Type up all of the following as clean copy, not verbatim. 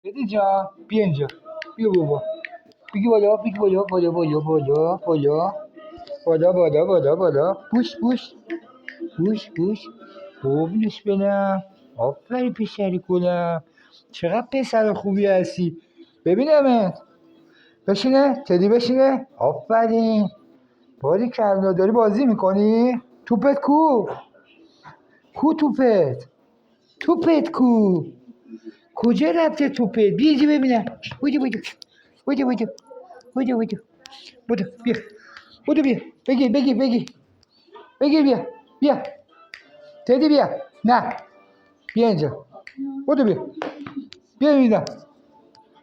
بدی جان بیا اینجا. بیا بابا. بگی بالا بگی بالا بالا بالا بالا بالا بالا بالا بالا بالا بوش بوش بوش بوش قربونش برم. آفرین پسر گلم، چقدر پسر خوبی هستی. ببینمت. بشینه تدی بشینه. آفرین. باریکلا. داری بازی میکنی؟ توپت کو؟ کو توپت؟ توپت کو؟ کجا رفته توپت؟ بیا اینجا ببینم. بودو بودو بودو بودو بودو بودو بودو بیا. بودو بیا. بگیر بگیر بگیر بگیر بیا. بیا تدی بیا. نه بیا اینجا. بودو بیا. بیا ببینم.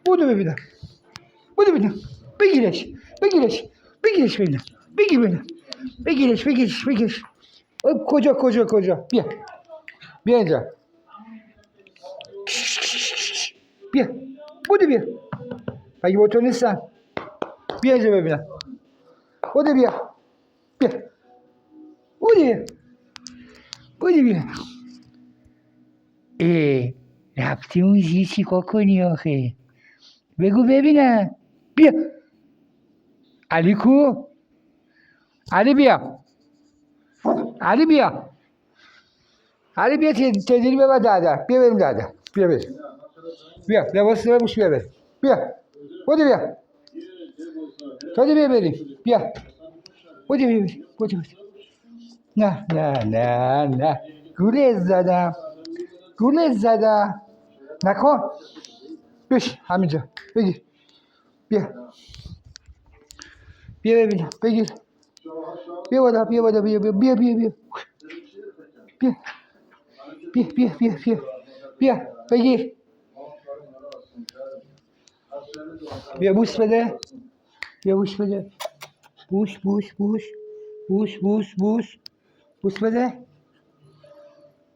بودو ببینم. بودو ببینم. بگیرش بگیرش بگیرش ببینم. بگیر ببینم. بگیرش بگیرش بگیرش. کجا کجا کجا؟ بیا. بیا اینجا. بیا. بودو بیا. مگه با تو نیستم؟ بیا اینجا ببینم. بودو بیا. بیا. بودو بیا. بودو بیا. رفتی اون زیر چیکار کنی آخه؟ بگو ببینم. بیا. علی کو؟ علی بیا. علی بیا. علی بیا تدیری ببر داده. بیا بریم داده. بیا بریم. بیا لباس بپوش بیا بریم. بیا. بودو بیا. تدی بیا بریم. بیا. بودو بیا بریم. بودو بودو. نه نه نه نه. گولت زدم. گولت زدم. نکن. بش همینجا. بگیر. بیا. بیا ببینم. بگیر. بیا بالا بیا بالا بیا بیا بیا بیا بیا بیا بیا بیا بیا بیا بیا بگیر. بیا بوس بده. بیا بوس بده. بوس بوس بوس بوس بوس بوس بوس بده.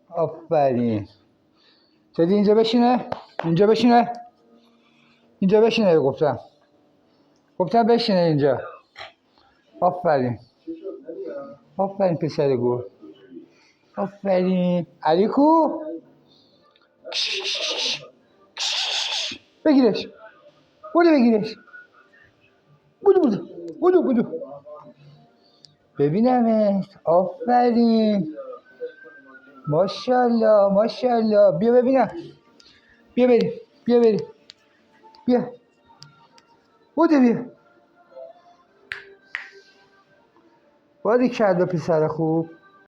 آفرین. تدی اینجا بشینه. اینجا بشینه. اینجا بشینه گفتم. گفتم بشینه اینجا. آفرین. آفرین پسر گل. آفرین. علی کو؟ بگیرش. بودو بگیرش. بودو بودو بودو بودو. ببینمت. آفرین. ماشاءالله ماشاءالله. بیا ببینم. بیا بریم. بیا بریم. بیا. بودو بیا. باریکلا پسر خوب.